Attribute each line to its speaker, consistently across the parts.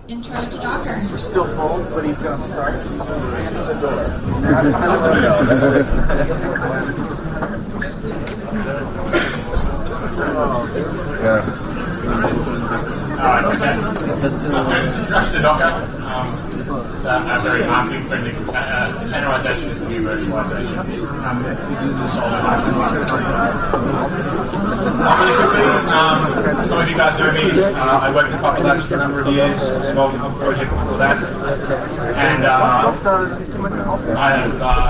Speaker 1: Intro to Docker.
Speaker 2: We're still full, but he's going to start.
Speaker 3: This introduction to Docker. It's a very marketing-friendly containerization is the new virtualization. Really quickly, some of you guys know me. I worked at Pocket Labs for a number of years. I was involved in a project before that. And I've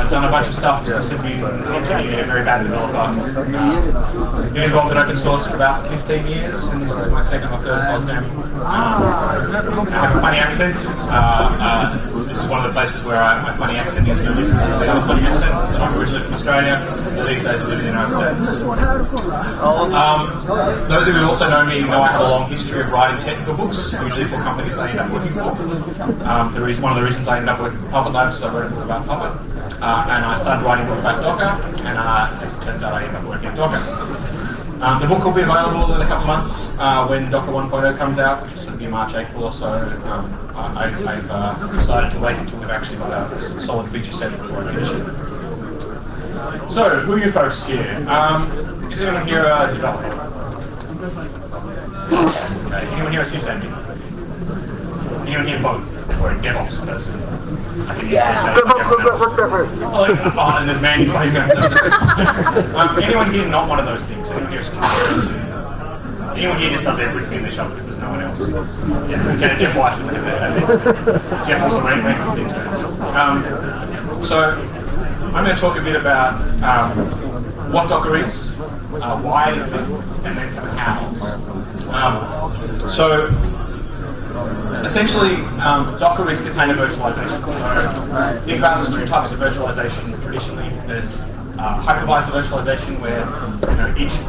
Speaker 3: done a bunch of stuff since I've been a very bad developer. Been involved in open source for about 15 years, and this is my second or third FOSDEM. I have a funny accent. This is one of the places where my funny accent is no different from the other funny accents. I'm originally from Australia, but these days I live in the United States. Those of you who also know me know I have a long history of writing technical books, usually for companies that I end up working for. One of the reasons I ended up working for Puppet Labs is I wrote a book about Puppet, and I started writing a book about Docker, and as it turns out I ended up working at Docker. The book will be available in a couple of months when Docker 1.0 comes out, which will sort of be March, April or so. I've decided to wait until we've actually got a solid feature set before I finish it. So, who are you folks here? Is anyone here a developer? Okay. Anyone here a sysadmin? Anyone here both? Or a DevOps person?
Speaker 2: DevOps does not work that way.
Speaker 3: Oh, and there's man playing that. Anyone here not one of those things? Anyone here a security person? Anyone here just does everything in the shop because there's no one else? Yeah, okay, Jeff Weiss. Jeff also ran his interns. So, I'm going to talk a bit about what Docker is, why it exists, and then some hows. Essentially, Docker is container virtualization. So, think about it as two types of virtualization traditionally. There's hypervisor virtualization, where each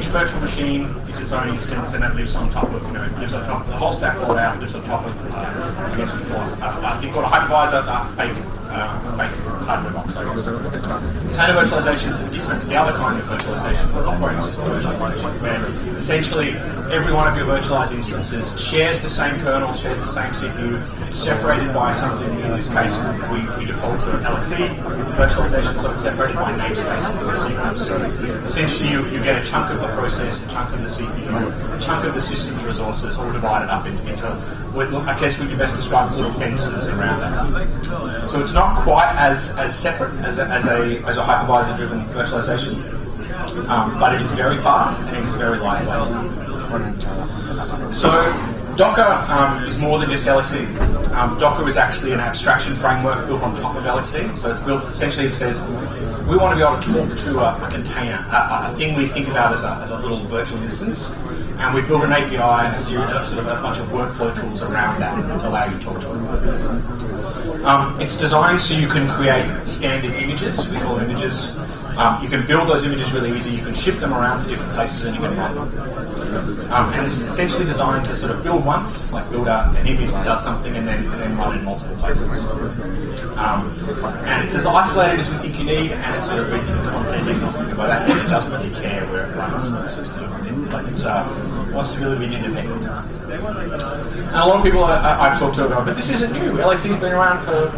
Speaker 3: virtual machine is its own instance, and it lives on top of lives on top of the whole stack all out, lives on top of I guess we call it I think called a hypervisor, fake hardware box, I guess. Container virtualization is the other kind of virtualization, called operating system virtualization, where essentially every one of your virtualized instances shares the same kernel, shares the same CPU. It's separated by something. In this case, we default to an LXC virtualization, so it's separated by namespaces and secrets. So essentially, you get a chunk of the process, a chunk of the CPU, a chunk of the system's resources, all divided up into I guess we could best describe as little fences around that. So it's not quite as separate as a hypervisor-driven virtualization, but it is very fast and it is very lightweight. So Docker is more than just LXC. Docker is actually an abstraction framework built on top of LXC. So it's built, essentially it says, we want to be able to talk to a container, a thing we think about as a little virtual instance. And we built an API and a series of sort of a bunch of workflow tools around that to allow you to talk to it. It's designed so you can create standard images, we call them images. You can build those images really easy, you can ship them around to different places and you can run them. And it's essentially designed to sort of build once, like build an image that does something and then run in multiple places. And it's as isolated as we think you need, and it's sort of really content agnostic about that. It doesn't really care where it runs. So it's kind of like it wants to really be independent. And a lot of people I've talked to about, but this isn't new. LXC's been around for.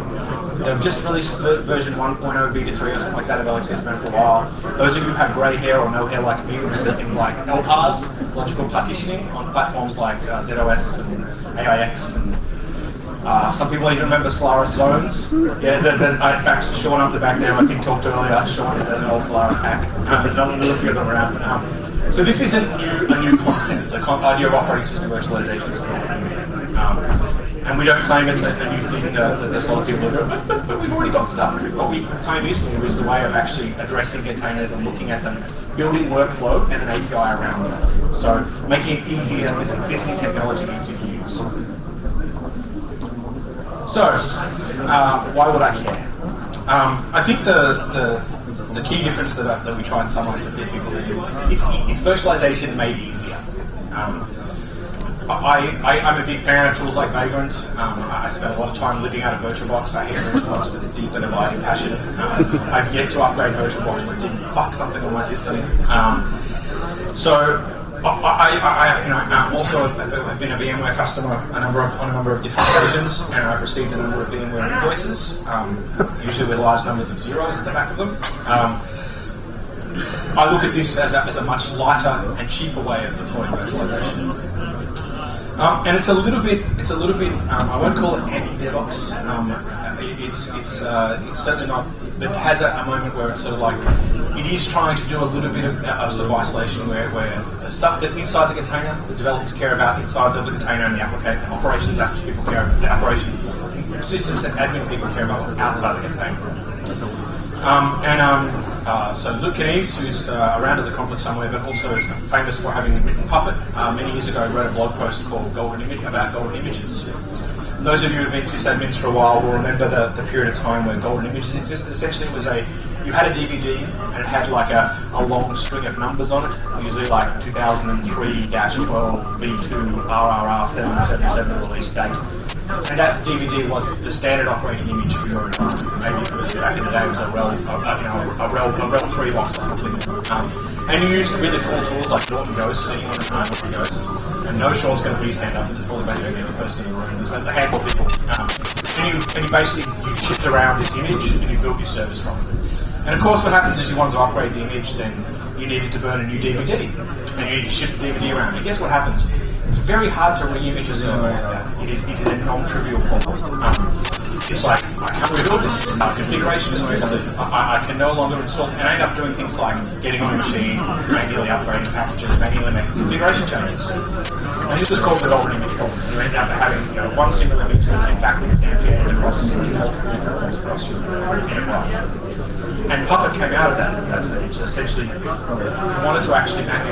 Speaker 3: They've just released version 1.0 beta 3 or something like that of LXC's been for a while. Those of you who have grey hair or no hair like me remember things like LPARs, logical partitioning, on platforms like ZOS and AIX, and some people even remember Solaris zones. Yeah, there's in fact, Sean up the back there, I think talked earlier, Sean is an old Solaris hack. There's not a few of them around. So this isn't a new concept. The idea of operating system virtualization is not new. And we don't claim it's a new thing that there's a lot of people are doing, but we've already got stuff. What we claim is new is the way of actually addressing containers and looking at them, building workflow and an API around them. So making it easier, this existing technology easy to use. So, why would I care? I think the key difference that we try and summarize to people is it's virtualization made easier. I'm a big fan of tools like Vagrant. I spent a lot of time living out of VirtualBox. I hate VirtualBox with a deep and abiding passion. I've yet to upgrade VirtualBox when it didn't fuck something on my system. So Also have been a VMware customer on a number of different occasions, and I've received a number of VMware invoices, usually with large numbers of zeros at the back of them. I look at this as a much lighter and cheaper way of deploying virtualization. And it's a little bit. I won't call it anti-DevOps. It's certainly not. But it has a moment where it's sort of like it is trying to do a little bit of sort of isolation, where the stuff that inside the container, the developers care about inside the container, and the application operations people care about the operation systems and admin people care about what's outside the container. So Luke Kenies, who's around at the conference somewhere, but also is famous for having written Puppet, many years ago wrote a blog post called about golden images. And those of you who've been sysadmins for a while will remember the period of time where golden images existed. Essentially, it was you had a DVD and it had like a long string of numbers on it, usually like 2003-12 V2 RRR 777 release date. And that DVD was the standard operating image for your environment. Maybe it was back in the day it was a RHEL 3 box or something. And you used really cool tools like Norton Ghost. Anyone who knows Norton Ghost? And no Sean's going to put his hand up. There's probably maybe only a person in the room. There's a handful of people. And you basically shipped around this image and you built your service from it. And of course, what happens is you wanted to upgrade the image, then you needed to burn a new DVD, and you need to ship the DVD around. And guess what happens? It's very hard to re-image a server like that. It is a non-trivial problem. It's like, I can't rebuild this. Configuration is twisted. I can no longer install, and I end up doing things like getting on a machine, manually upgrading packages, manually making configuration changes. And this was called the golden image problem. You end up having one single image that's in fact instantiated across multiple different forms across your enterprise. And Puppet came out of that stage. So essentially, you wanted to actually have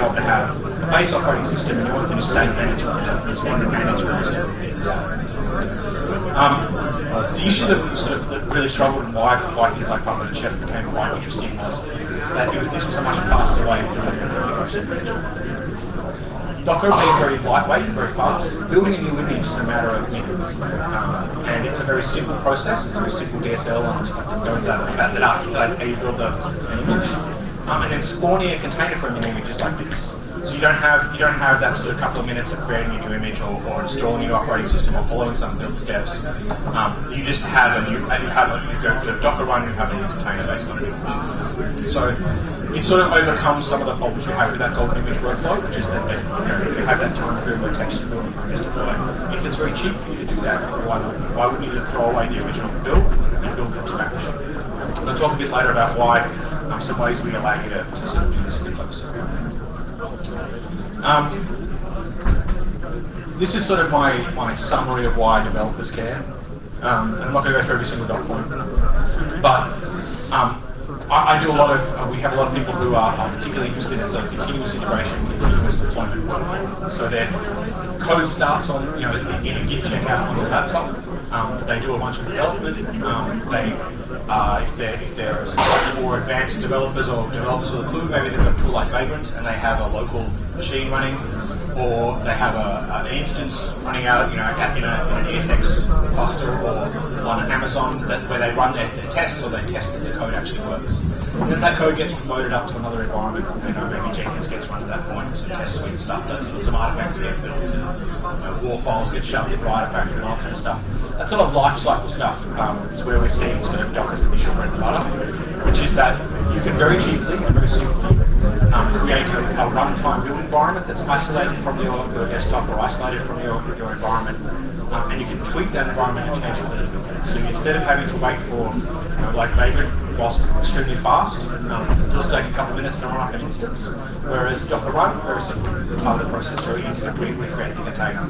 Speaker 3: a base operating system, and you wanted to do state management, which you wanted to manage various different things. The issue that really struggled and why things like Puppet and Chef became quite interesting was that this was a much faster way of doing configuration management. Docker being very lightweight and very fast, building a new image is a matter of minutes. And it's a very simple process. It's a very simple DSL that articulates how you build an image. And then spawning a container from an image is like this. So you don't have that sort of couple of minutes of creating a new image or installing a new operating system or following some build steps. You just have you go to Docker run, you have a new container based on an image. So it sort of overcomes some of the problems you have with that golden image workflow, which is that you have that time period where it takes you to build and bring deploy. If it's very cheap for you to do that, why wouldn't you just throw away the original build and build from scratch? I'll talk a bit later about why some ways we allow you to sort of do this in close. This is sort of my summary of why developers care. And I'm not going to go through every single dot point, but I do a lot of, we have a lot of people who are particularly interested in sort of continuous integration, continuous deployment. So their code starts on, in a Git checkout on their laptop. They do a bunch of development. If they're slightly more advanced developers or developers with a clue, maybe they've got a tool like Vagrant and they have a local machine running, or they have an instance running out, in an ESX cluster or on an Amazon where they run their tests, or they test that the code actually works. And then that code gets promoted up to another environment. Maybe Jenkins gets run at that point, some test suite stuff does, some artifacts get built, and war files get shoved into Artifact and all that sort of stuff. That sort of life cycle stuff is where we're seeing sort of Docker's initial bread and butter, which is that you can very cheaply and very simply create a runtime build environment that's isolated from your desktop or isolated from your environment, and you can tweak that environment and change it a little bit. So instead of having to wait for, like Vagrant was extremely fast, it does take a couple of minutes to run up an instance, whereas Docker Run, very simple, part of the process, very easy to recreate the container.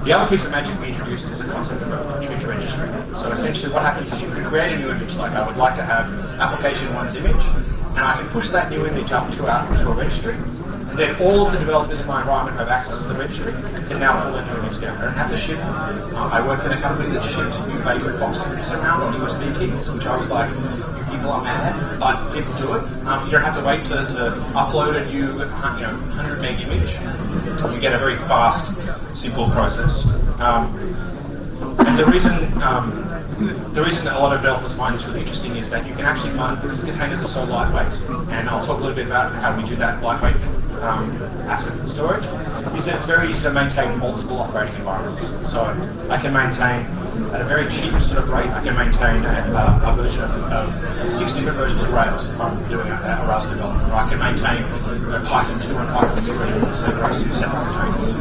Speaker 3: The other piece of magic we introduced is a concept of an image registry. So essentially what happens is you can create a new image, like I would like to have application 1's image, and I can push that new image up to a registry, and then all of the developers in my environment who have access to the registry can now pull that new image down. I don't have to ship. I worked in a company that shipped new Vagrant box images around on USB keys, which I was like, you people are mad, but people do it. You don't have to wait to upload a new 100 meg image. You get a very fast, simple process. And the reason that a lot of developers find this really interesting is that you can actually run, because containers are so lightweight, and I'll talk a little bit about how we do that lightweight aspect of the storage is that it's very easy to maintain multiple operating environments. So I can maintain, at a very cheap sort of rate, I can maintain a version of 6 different versions of Rails if I'm doing a Rails development. Or I can maintain Python 2 and Python 3 separate containers.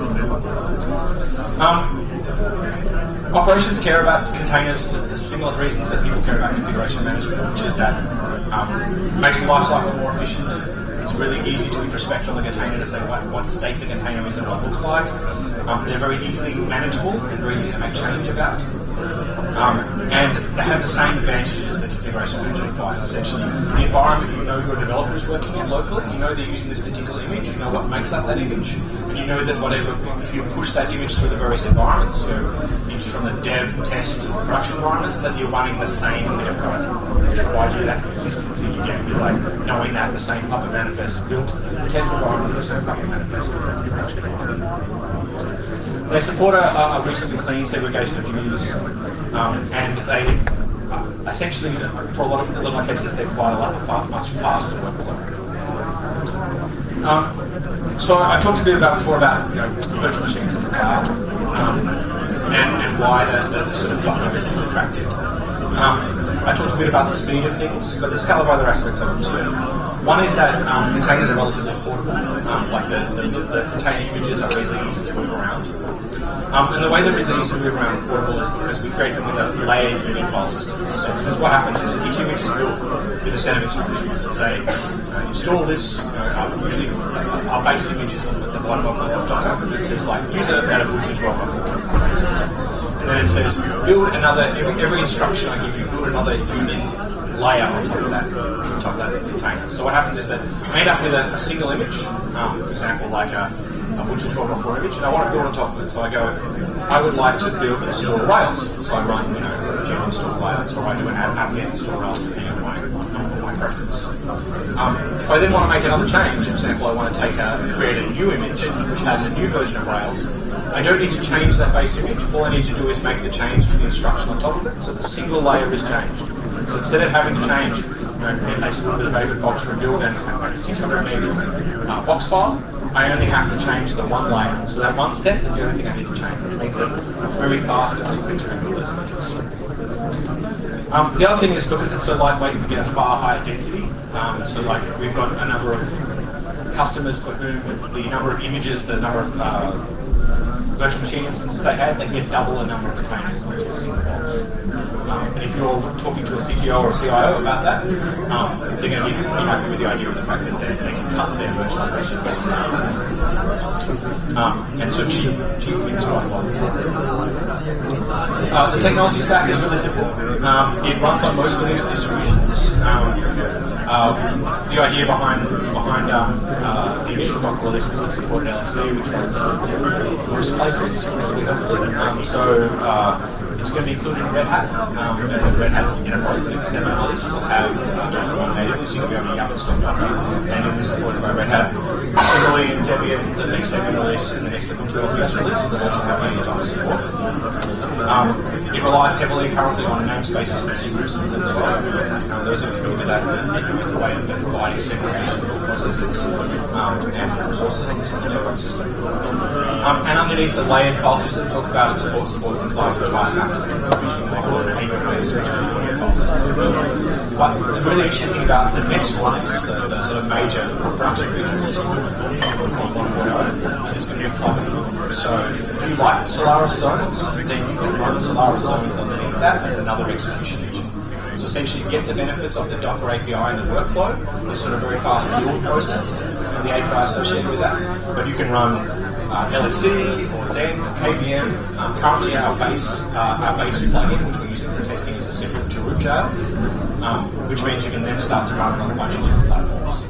Speaker 3: Operations care about containers for the similar reasons that people care about configuration management, which is that it makes the lifecycle more efficient. It's really easy to introspect on the container to say what state the container is and what it looks like. They're very easily manageable and very easy to make change about. And they have the same advantages that configuration management provides. Essentially, the environment, you know who a developer is working in locally, you know they're using this particular image, you know what makes up that image, and you know that if you push that image through the various environments, so image from the dev, test, production environments, that you're running the same bit of code, which provides you that consistency you get with knowing that the same Puppet manifest built the test environment, the same Puppet manifest the production environment. They support a recently clean segregation of duties, and they essentially, for a lot of cases, they provide much faster workflow. So I talked a bit before about virtual machines in the cloud, and why the sort of Docker is attractive. I talked a bit about the speed of things, but there's a couple of other aspects of it too. One is that containers are relatively portable, like the container images are really easy to move around. And the way that it's easy to move around portable is because we create them with a layered unique file system. So what happens is each image is built with a set of instructions that say, install this, usually our base image is at the bottom of Docker, and it says use a booting drop off operating system. And then it says, build another, every instruction I give you, build another union layer on top of that container. So what happens is that I end up with a single image, for example, like a butcher drop-off for image, and I want to build on top of it. So I go, I would like to install Rails. So I run, general install Rails, or I do an apt-get install Rails depending on my preference. If I then want to make another change, for example, I want to create a new image which has a new version of Rails, I don't need to change that base image. All I need to do is make the change to the instruction on top of it, so the single layer is changed. So instead of having to change, as you would with a David box rebuild and a 600 meg box file, I only have to change the one layer. So that one step is the only thing I need to change, which means that it's very fast and very quick to rebuild those images. The other thing is because it's so lightweight, we get a far higher density. So we've got a number of customers for whom the number of images, the number of virtual machine instances they have, they get double the number of containers onto a single box. And if you're talking to a CTO or a CIO about that, they're going to be pretty happy with the idea of the fact that they can cut their virtualization. And so cheap things quite a lot of the time. The technology stack is really simple. It runs on most Linux distributions. The idea behind the initial Docker release was it supported LXC, which runs most places, reasonably hopefully. It's going to be included in Red Hat, and the Red Hat Enterprise Linux 7 release will have Docker Run natively, so you'll be able to yum install Docker natively supported by Red Hat. Similarly, in Debian, the next Debian release and the next Ubuntu LTS release will also have native Docker support. It relies heavily currently on namespaces and secrets and as well. Those are familiar with that, it's a way of providing segregation of processes and resources on the network system. And underneath the layered file system, we talk about it supports things like device map system, provisioning model, and AWS, which is a layered file system. But the really interesting thing about the next one is the sort of major production feature is it's going to be a plugin. So if you like Solaris zones, then you can run Solaris zones underneath that as another execution engine. So essentially you get the benefits of the Docker API and the workflow, this sort of very fast build process, and the API associated with that. But you can run LXC or Zen, KVM. Currently our base plugin, which we're using for testing, is a simple root jail, which means you can then start to run it on a bunch of different platforms.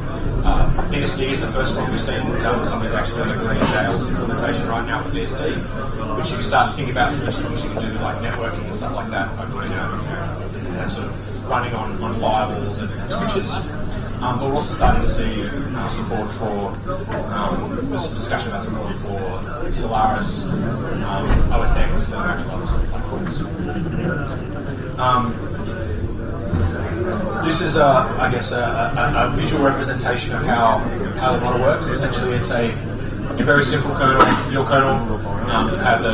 Speaker 3: BSD is the first one we've seen. Somebody's actually doing a Green Jails implementation right now for BSD, which you can start to think about some of the things you can do, like networking and stuff like that, by putting that sort of running on firewalls and switches. But we're also starting to see support for, some discussion about support for Solaris, OS X, and actual other sort of platforms. This this is, I guess, a visual representation of how the model works. Essentially, it's a very simple kernel. Your kernel have the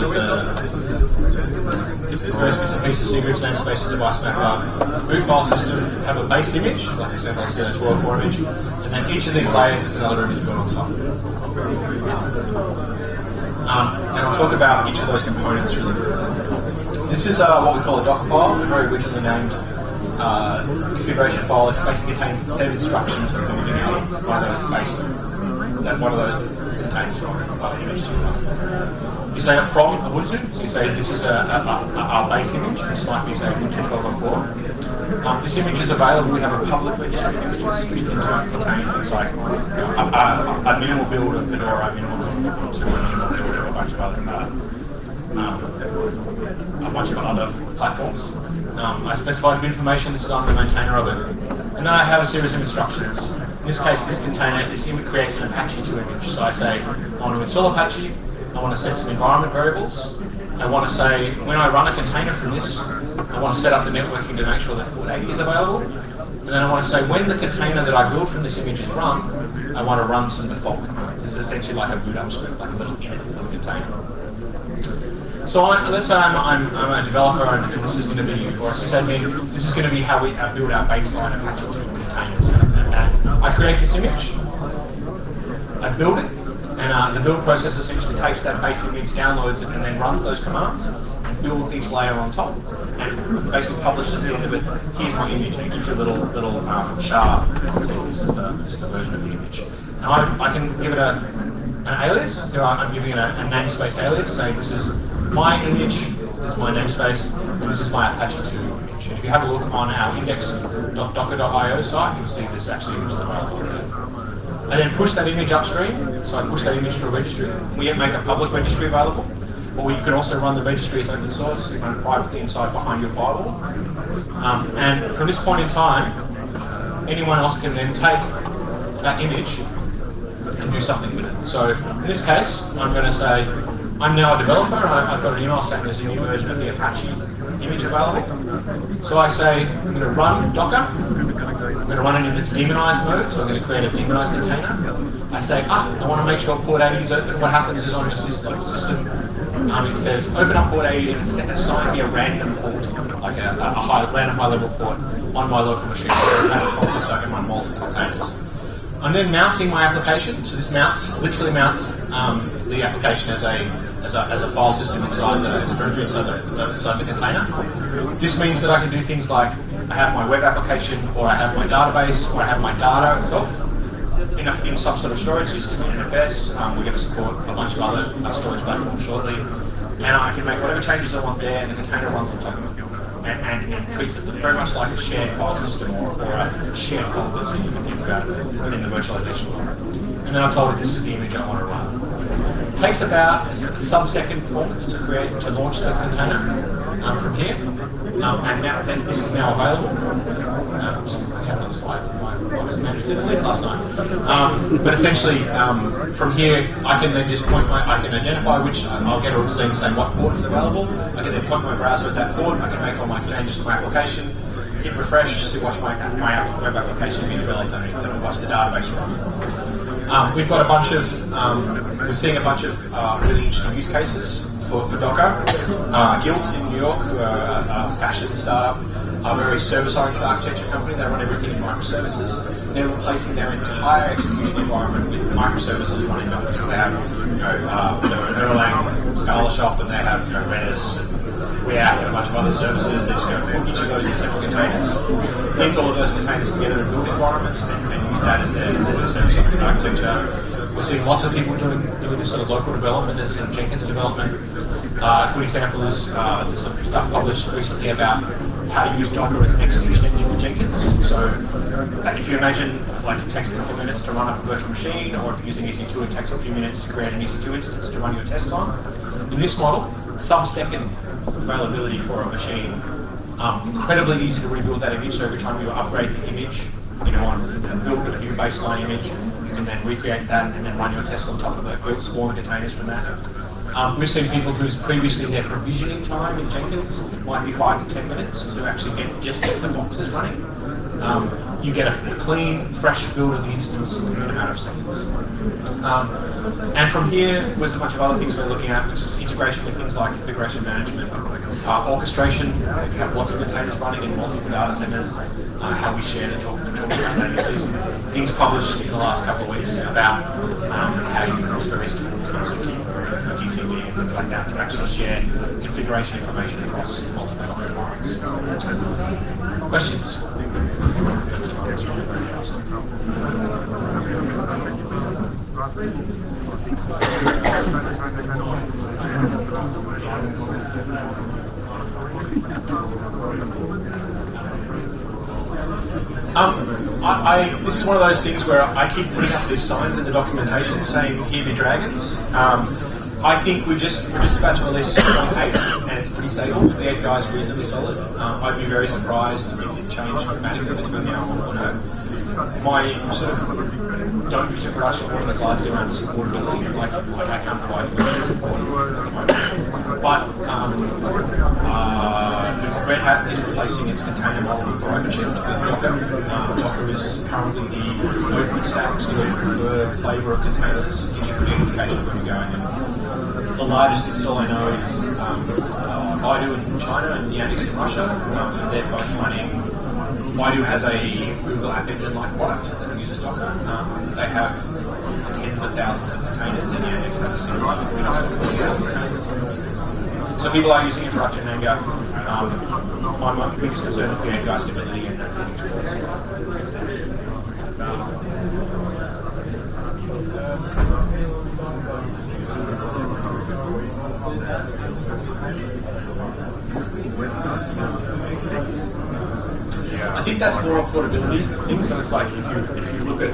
Speaker 3: various bits and pieces, secrets, namespaces, device mapper, boot file system, have a base image, like for example, I said a 12.4 image, and then each of these layers is another image built on top. And I'll talk about each of those components really quickly. This is what we call a Docker file, a very originally named configuration file. It basically contains the set of instructions for building out one of those base, that one of those contains from images. You say it from Ubuntu, so you say this is our base image. This might be, say, Ubuntu 12.04. This image is available. We have a public registry of images, which can contain things like a minimal build of Fedora, a minimal build of Ubuntu, a minimal build of a bunch of other platforms. I specified the information. This is I'm the maintainer of it, and then I have a series of instructions. In this case, this image creates an Apache 2 image. So I say I want to install Apache. I want to set some environment variables. I want to say, when I run a container from this, I want to set up the networking to make sure that port 80 is available. And then I want to say, when the container that I build from this image is run, I want to run some default commands. This is essentially like a boot up script, like a little init for the container. So let's say I'm a developer and this is going to be, or a sysadmin, this is going to be how we build our baseline Apache 2 containers. And I create this image, I build it, and the build process essentially takes that base image, downloads it, and then runs those commands and builds each layer on top, and basically publishes at the end of it, here's my image, and it gives you a little chart that says this is the version of the image. And I can give it an alias. I'm giving it a namespace alias, saying this is my image, this is my namespace, and this is my Apache 2 image. And if you have a look on our index.docker.io site, you'll see this actually image is available there. I then push that image upstream, so I push that image to a registry. We make a public registry available, or you can also run the registry as open source, you run privately inside behind your firewall. And from this point in time, anyone else can then take that image and do something with it. So in this case, I'm going to say, I'm now a developer, and I've got an email saying there's a new version of the Apache image available. So I say, I'm going to run Docker. I'm going to run it in its demonized mode, so I'm going to create a demonized container. I say, I want to make sure port 80 is open. What happens is on your system, it says, open up port 80 and assign me a random port, like a random high-level port on my local machine. So I can run multiple containers. I'm then mounting my application. So this literally mounts the application as a file system inside the container. This means that I can do things like I have my web application, or I have my database, or I have my data itself in some sort of storage system in NFS. We're going to support a bunch of other storage platforms shortly, and I can make whatever changes I want there, and the container runs on top of it. And treats it very much like a shared file system or a shared folder, so you can think about it in the virtualization world. And then I've told it this is the image I want to run. It takes about a sub-second performance to launch the container from here. And now this is now available. I have another slide. I was managed to delete last night. But essentially, from here, I can then just I can identify which, I'll get a receipt saying what port is available. I can then point my browser at that port. I can make all my changes to my application, hit refresh, to watch my web application be developed, and watch the database run. We've got a bunch of, we're seeing a bunch of really interesting use cases for Docker. Guilt in New York, who are a fashion startup, a very service-oriented architecture company. They run everything in microservices. They're replacing their entire execution environment with microservices running Docker. So they have, their Erlang Scala shop, and they have, Redis, and React, and a bunch of other services. They just go put each of those in separate containers, link all of those containers together in build environments, and use that as their service-oriented architecture. We're seeing lots of people doing this sort of local development and some Jenkins development. A good example is there's some stuff published recently about how to use Docker as an execution engine for Jenkins. So if you imagine, like, it takes a couple of minutes to run up a virtual machine, or if you're using EC2, it takes a few minutes to create an EC2 instance to run your tests on. In this model, sub-second availability for a machine. Incredibly easy to rebuild that image, so every time you upgrade the image, and build a new baseline image, you can then recreate that and then run your tests on top of it, build Swarm containers from that. We've seen people whose previously their provisioning time in Jenkins might be 5 to 10 minutes to actually get the boxes running. you get a clean, fresh build of the instance in a matter of seconds. And from here was a bunch of other things we're looking at, which is integration with things like configuration management, orchestration. We have lots of containers running in multiple data centers, how we share the talk about that. You see some things published in the last couple of weeks about how you use various tools, things like GCD and things like that, to actually share configuration information across multiple Docker environments. Questions? This is one of those things where I keep putting up these signs in the documentation saying "Here be dragons." I think we're just about to release 1.8 and it's pretty stable. The API is reasonably solid. I'd be very surprised if it changed dramatically between now and 1.0. My sort of don't use a production warning is largely around supportability. Like I can't provide limited support at the moment. But Red Hat is replacing its container model for OpenShift with Docker. Docker is currently the open stack sort of preferred flavor of containers. Gives you a good indication of where you're going. And the largest install I know is Baidu in China and Yandex in Russia. They're both running. Baidu has a Google App Engine-like product that uses Docker. They have tens of thousands of containers, and Yandex has similar, 40,000 containers. So people are using it in production anger. My biggest concern is the API stability and that's leading towards. I think that's more a portability thing. So it's like if you look at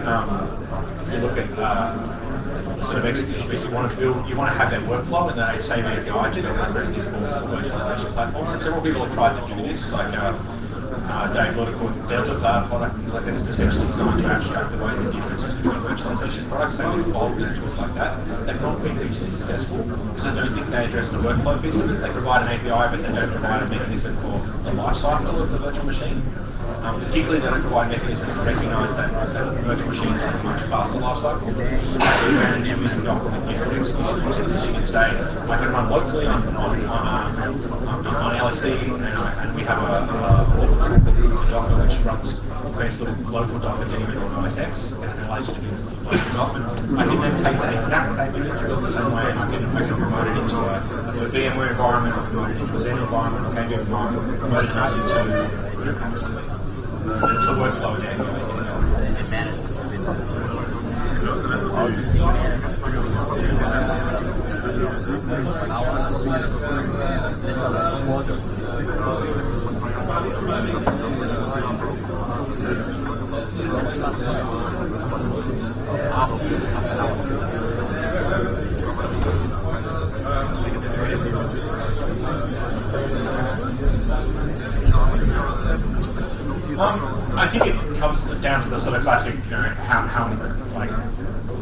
Speaker 3: sort of execution piece, you want to have that workflow and that same API to be able to address these multiple virtualization platforms. And several people have tried to do this, like Dave Lauder called the Delta Cloud product. It's like it's essentially designed to abstract away the differences between virtualization products, say with folded and tools like that. They've not been hugely successful because I don't think they address the workflow piece of it. They provide an API, but they don't provide a mechanism for the life cycle of the virtual machine. Particularly, they don't provide mechanisms to recognize that virtual machines have a much faster life cycle. So that's the advantage of using Docker with different execution. You can say, I can run locally on LXC, and we have a local tool called Docker, which creates a little local Docker daemon on OS X and allows you to do local development. I can then take that exact same image, build the same way, and I can promote it into a VMware environment, or promote it into a Zen environment, or KVM environment, promote it nicely to it's the workflow there. I think it comes down to the sort of classic,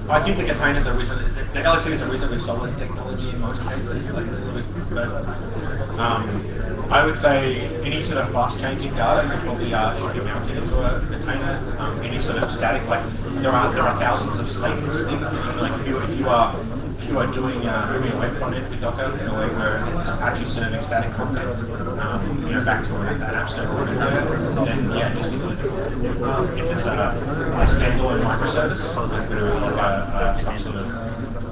Speaker 3: I think the containers are the LXC is a reasonably solid technology in most cases. Like it's a little bit, but I would say any sort of fast-changing data you probably should be mounting into a container. Any sort of static, like there are thousands of statements. Like if you are doing moving a web front end with Docker in a way where it's actually serving static content, back to an app server, then yeah, just include it. If it's a standalone microservice, like some sort of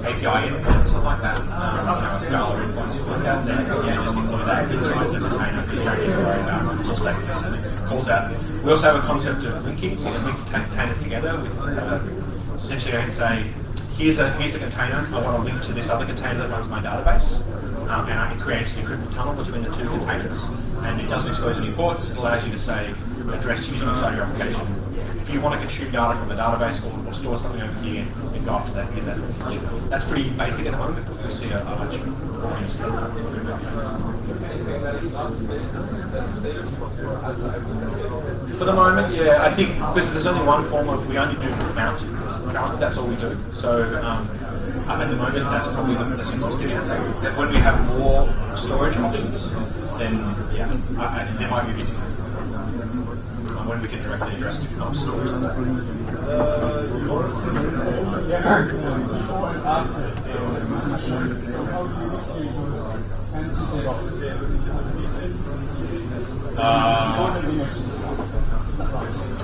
Speaker 3: API endpoint, something like that, a Scala endpoint, something like that, then yeah, just include that inside the container. You don't need to worry about it's all statements. And it calls out. We also have a concept of linking, so we link containers together with essentially I can say, here's a container, I want to link to this other container that runs my database, and it creates an encrypted tunnel between the two containers, and it doesn't expose any ports. It allows you to say, address using inside your application. If you want to consume data from a database or store something over here, then go after that, use that. That's pretty basic at the moment, but we'll see a much more interesting. For the moment, yeah, I think because there's only one form of, we only do mount. That's all we do. So at the moment, that's probably the simplistic answer. When we have more storage options, then yeah, there might be a bit different. When we can directly address different obstacles.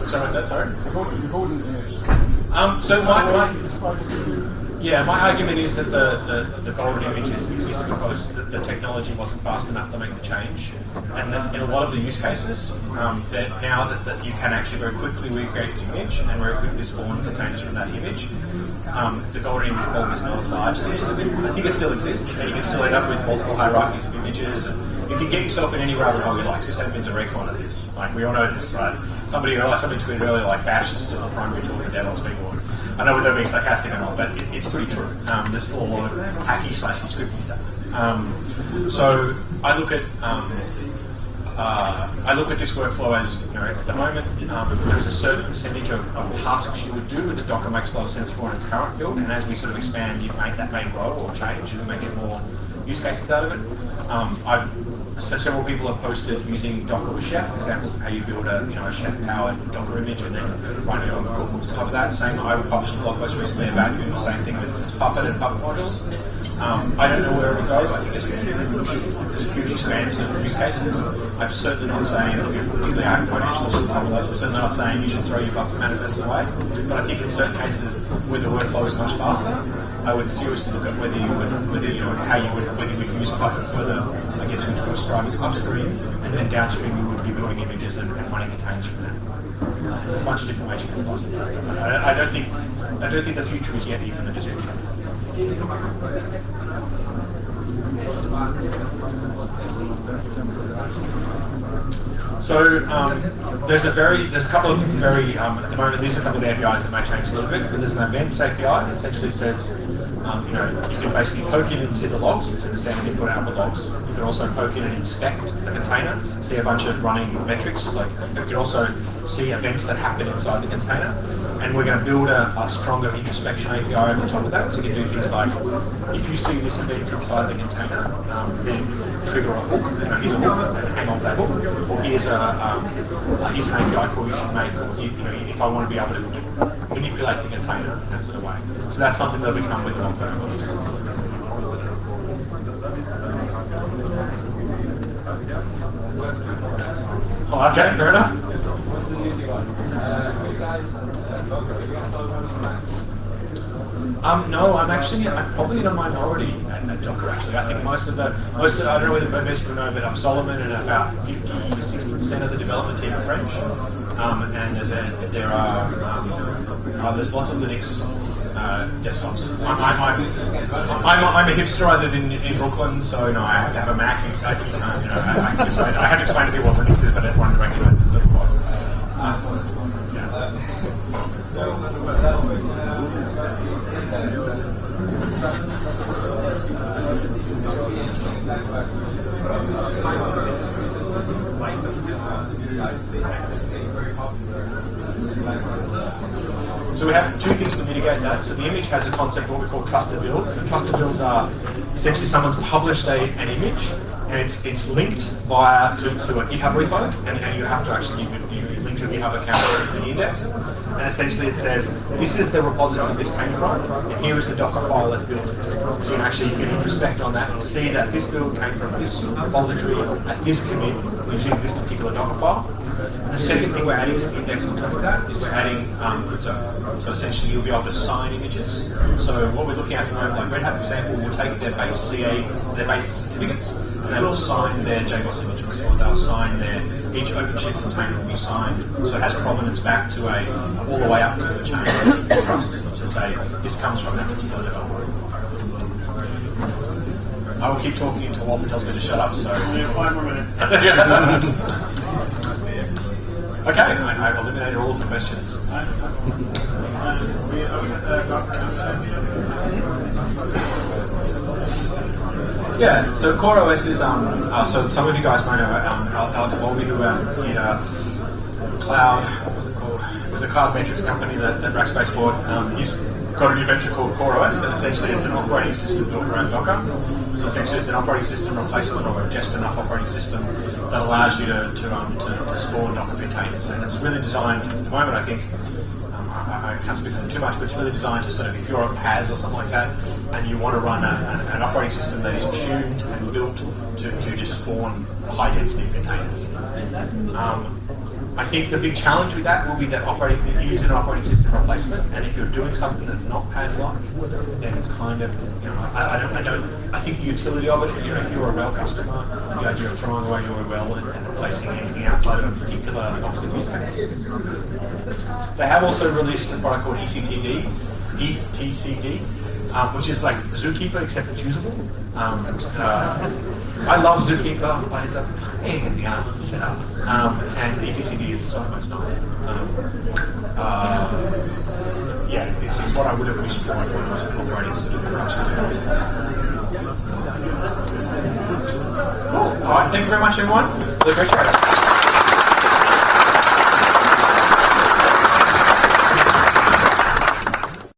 Speaker 3: So what's that, sorry? My argument is that the golden images exist because the technology wasn't fast enough to make the change, and that in a lot of the use cases, that now that you can actually very quickly recreate the image and very quickly spawn containers from that image, the golden image bulb is not as large as it used to be. I think it still exists, and you can still end up with multiple hierarchies of images, and you can get yourself in any rabbit hole you like. Sysadmins are excellent at this. Like, we all know this, right? Somebody tweeted earlier, like, Bash is still a primary tool for DevOps people. I know whether they're being sarcastic or not, but it's pretty true. There's still a lot of hacky / scripty stuff. So I look at this workflow as, at the moment there's a certain percentage of tasks you would do that Docker makes a lot of sense for in its current build, and as we sort of expand, that may grow or change and make it more use cases out of it. Several people have posted using Docker with Chef, examples of how you build a Chef-powered Docker image and then run your cookbooks on top of that. I published a blog post recently about doing the same thing with Puppet and Puppet modules. I don't know where it will go. I think there's a huge expanse of use cases. I'm certainly not saying, particularly out of financial I'm certainly not saying you should throw your Puppet manifests away. But I think in certain cases where the workflow is much faster, I would seriously look at whether you would use Puppet further. I guess we could describe as upstream, and then downstream you would be building images and running containers from that. There's a bunch of different ways you can slice it. I don't think the future is yet even the distributed. So there's a couple of very at the moment there's a couple of APIs that may change a little bit, but there's an events API that essentially says you can basically poke in and see the logs. It's the standard input and output logs. You can also poke in and inspect the container, see a bunch of running metrics. Like you can also see events that happen inside the container. And we're going to build a stronger introspection API over top of that. So you can do things like, if you see this event inside the container, then trigger a hook. Here's a hook, and hang off that hook. Or here's an API call you should make. Or if I want to be able to manipulate the container in that sort of way. So that's something that'll become with non-kernels. Oh, okay, fair enough. No, I'm probably in a minority at Docker actually. I think most of I don't know whether most people know, but Solomon and about 50-60% of the development team are French. And there's lots of Linux desktops. I'm a hipster. I live in Brooklyn, so I have to have a Mac. And I have to explain to people what Linux is, but everyone recognizes the sort of box. So we have two things to mitigate that. So the image has a concept of what we call trusted builds. And trusted builds are essentially someone's published an image, and it's linked via to a GitHub repo, and you have to actually link to a GitHub account in the index. And essentially it says, this is the repository this came from, and here is the Docker file that builds it. So you can introspect on that and see that this build came from this repository at this commit using this particular Docker file. And the second thing we're adding to the index on top of that is we're adding crypto. So essentially you'll be able to sign images. So what we're looking at for like Red Hat, for example, will take their base their base certificates, and they will sign their JBoss images, or they'll sign each OpenShift container will be signed, so it has provenance back to all the way up to a chain of trust to say this comes from that particular developer. I will keep talking until Walter tells me to shut up. So
Speaker 2: 5 more minutes.
Speaker 3: Okay, I've eliminated all of the questions. Yeah, so CoreOS is, so some of you guys might know Alex Bowlby, who did cloud, what was it called? It was a cloud metrics company that Rackspace bought. He's got a new venture called CoreOS, and essentially it's an operating system built around Docker. So essentially it's an operating system replacement or just enough operating system that allows you to spawn Docker containers. And it's really designed, at the moment I think, I can't speak on too much, but it's really designed to sort of, if you're on PAS or something like that, and you want to run an operating system that is tuned and built to just spawn high-density containers. I think the big challenge with that will be that it is an operating system replacement, and if you're doing something that's not PAS-like, then it's kind of, I think the utility of it, if you're a RHEL customer, the idea of throwing away your RHEL and replacing anything outside of a particular box of use case. They have also released a product called ETCD, which is like Zookeeper, except it's usable. I love Zookeeper, but it's a pain in the ass to set up. And ETCD is so much nicer. It's what I would have wished for when I was operating sort of production technology. Cool. All right, thank you very much, everyone. Really appreciate it.